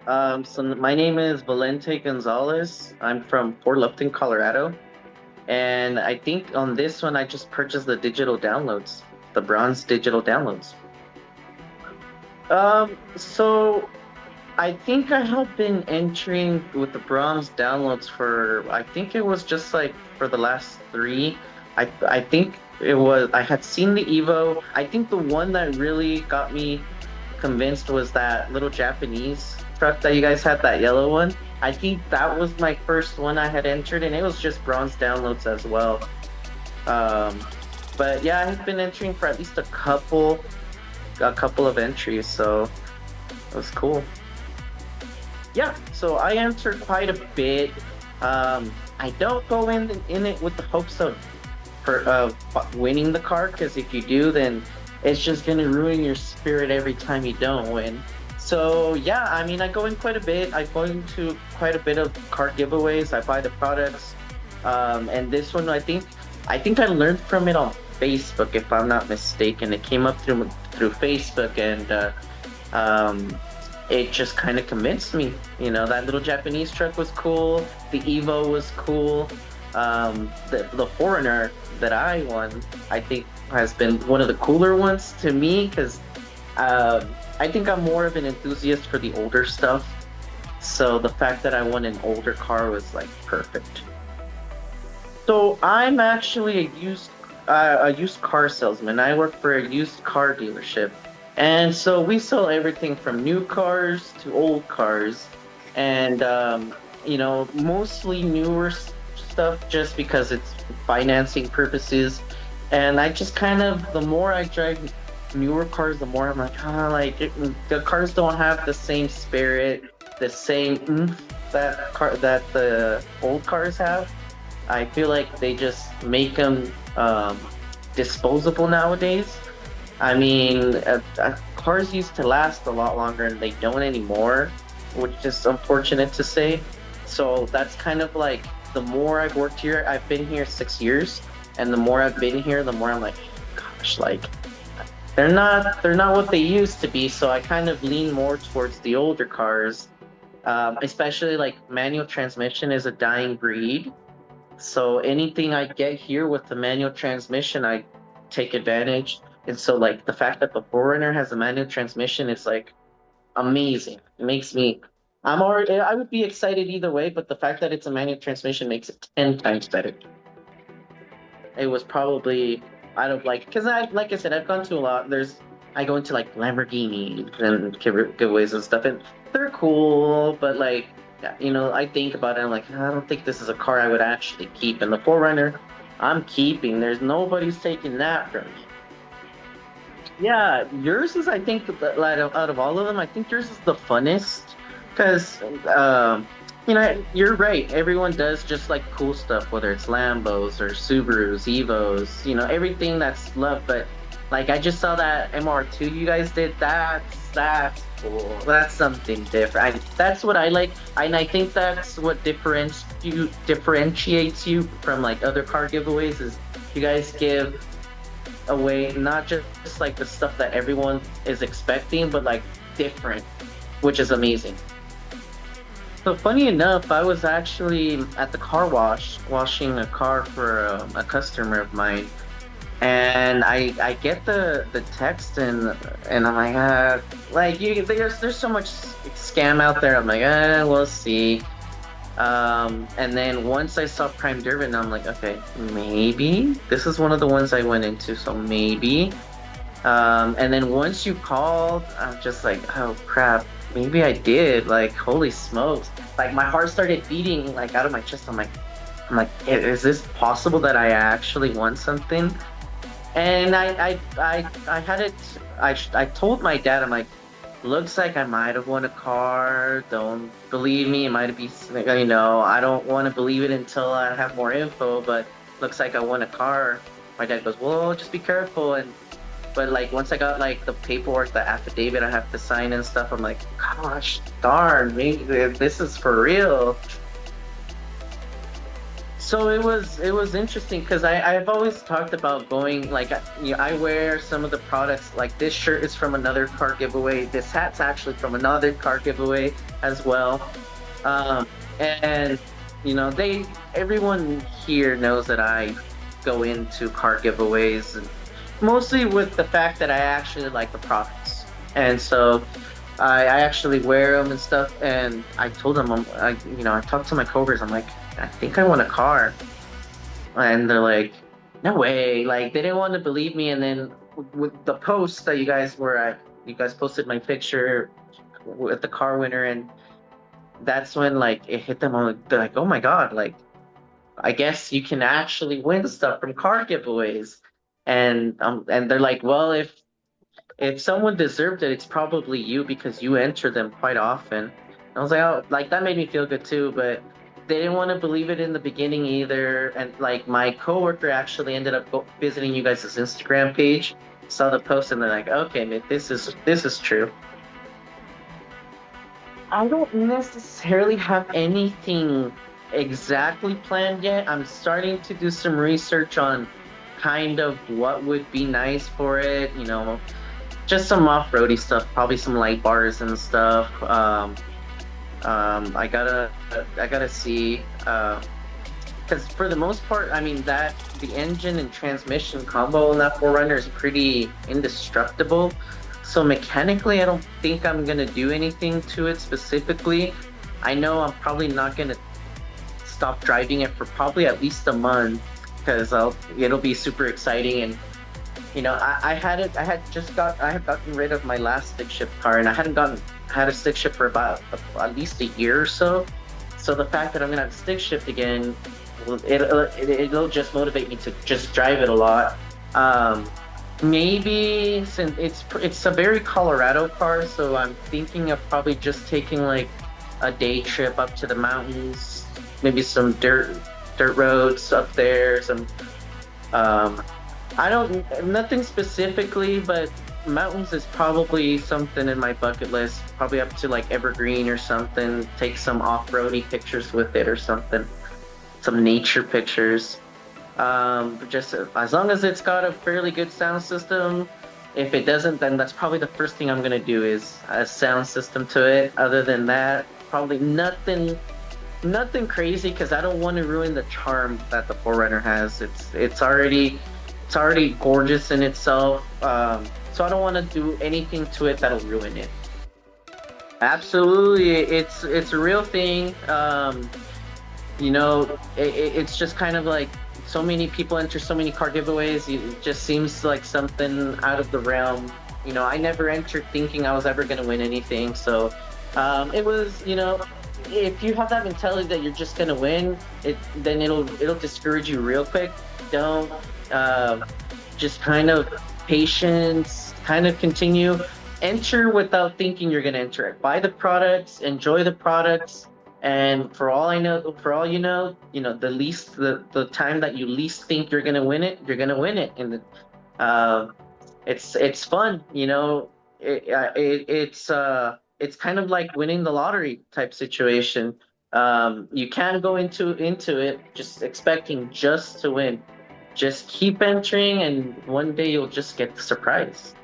So my name is Valente Gonzalez. I'm from Fort Lupton, Colorado, and I think on this one I just purchased the digital downloads, the bronze digital downloads. So I think I have been entering with the bronze downloads for I think it was just like for the last three. I think it was I had seen the Evo. I think the one that really got me convinced was that little Japanese truck that you guys had, that yellow one. I think that was my first one I had entered, and it was just bronze downloads as well. Um, but yeah, I have been entering for at least a couple of entries, so it was cool. Yeah, so I entered quite a bit. I don't go in it with the hopes of winning the car, because if you do, then it's just gonna ruin your spirit every time you don't win. So yeah, I mean, I go in quite a bit. I go into quite a bit of car giveaways. I buy the products, and this one, I think I learned from it on Facebook, if I'm not mistaken. It came up through Facebook, and um, it just kind of convinced me. That little Japanese truck was cool. The Evo was cool. The 4Runner that I won, I think, has been one of the cooler ones to me, because I think I'm more of an enthusiast for the older stuff. So the fact that I won an older car was like perfect. So I'm actually a used car salesman. I work for a used car dealership, and so we sell everything from new cars to old cars, and mostly newer stuff, just because it's financing purposes. And I just kind of, the more I drive newer cars, the more I'm like, the cars don't have the same spirit, the same oomph that the old cars have. I feel like they just make them disposable nowadays. I mean, cars used to last a lot longer, and they don't anymore, which is unfortunate to say. So that's kind of like, the more I've worked here, I've been here 6 years, and the more I've been here, the more I'm like, gosh, like they're not what they used to be. So I kind of lean more towards the older cars, especially like manual transmission is a dying breed. So anything I get here with the manual transmission, I take advantage. And so, like, the fact that the 4Runner has a manual transmission is like amazing. It makes me I would be excited either way, but the fact that it's a manual transmission makes it 10 times better. It was probably out of, like, because like I said, I've gone to a lot. I go into like Lamborghini and giveaways and stuff, and they're cool, but like, yeah, I think about it. I'm like, I don't think this is a car I would actually keep. And the 4Runner, I'm keeping. There's nobody's taking that from me. Yeah, yours is, I think, like, out of all of them, I think yours is the funnest, because, you're right. Everyone does just like cool stuff, whether it's Lambos or Subarus, Evos, everything that's love. But like, I just saw that MR2 you guys did. That's cool. That's something different. That's what I like, and I think that's what differentiates you from like other car giveaways, is you guys give away not just like the stuff that everyone is expecting, but like different, which is amazing. So funny enough, I was actually at the car wash washing a car for a customer of mine, and I get the text, and I'm like, there's so much scam out there. I'm like, we'll see. And then once I saw PrimeDriven, I'm like, okay, maybe this is one of the ones I went into, so maybe. And then once you called, I'm just like, oh crap, maybe I did. Like, holy smokes! Like, my heart started beating like out of my chest. I'm like, is this possible that I actually won something? And I had it. I told my dad, I'm like, looks like I might have won a car. Don't believe me. It might be, I don't want to believe it until I have more info, but looks like I won a car. My dad goes, well, just be careful. But like, once I got like the paperwork, the affidavit I have to sign and stuff, I'm like, gosh darn, maybe this is for real. So it was interesting because I've always talked about going like I wear some of the products like this shirt is from another car giveaway. This hat's actually from another car giveaway as well. Um, and they everyone here knows that I go into car giveaways and mostly with the fact that I actually like the products. And so I actually wear them and stuff. And I told them, I talked to my coworkers. I'm like, I think I want a car, and they're like, no way. Like they didn't want to believe me. And then with the post that you guys posted my picture with the car winner, and that's when like it hit them on. They're like, oh my god, like I guess you can actually win stuff from car giveaways. And they're like, well, if someone deserved it, it's probably you because you enter them quite often. And I was like, oh, like that made me feel good too, but they didn't want to believe it in the beginning either. And like my coworker actually ended up visiting you guys' Instagram page, saw the post, and they're like, okay, man, this is true. I don't necessarily have anything exactly planned yet. I'm starting to do some research on kind of what would be nice for it, just some off-roady stuff, probably some light bars and stuff. I gotta see, because for the most part, I mean that the engine and transmission combo in that 4Runner is pretty indestructible. So mechanically, I don't think I'm gonna do anything to it specifically. I know I'm probably not gonna stop driving it for probably at least a month because it'll be super exciting. And I had it. I had gotten rid of my last stick shift car, and I hadn't gotten had a stick shift for about at least a year or so. So the fact that I'm gonna have stick shift again, it'll just motivate me to just drive it a lot. Maybe since it's a very Colorado car, so I'm thinking of probably just taking like a day trip up to the mountains, maybe some dirt roads up there, some um I don't nothing specifically, but mountains is probably something in my bucket list. Probably up to like Evergreen or something. Take some off-roady pictures with it or something. Some nature pictures. But just as long as it's got a fairly good sound system. If it doesn't, then that's probably the first thing I'm gonna do is a sound system to it. Other than that, probably nothing crazy because I don't want to ruin the charm that the 4Runner has. It's already gorgeous in itself. So I don't want to do anything to it that'll ruin it. Absolutely, it's a real thing. It's just kind of like so many people enter so many car giveaways. It just seems like something out of the realm. I never entered thinking I was ever going to win anything. So it was, if you have that mentality that you're just going to win, then it'll discourage you real quick. Don't just kind of patience, kind of continue. Enter without thinking you're going to enter it. Buy the products, enjoy the products, and for all the time that you least think you're going to win it, you're going to win it. And uh, it's fun, it's kind of like winning the lottery type situation. You can't go into it just expecting just to win. Just keep entering, and one day you'll just get the surprise.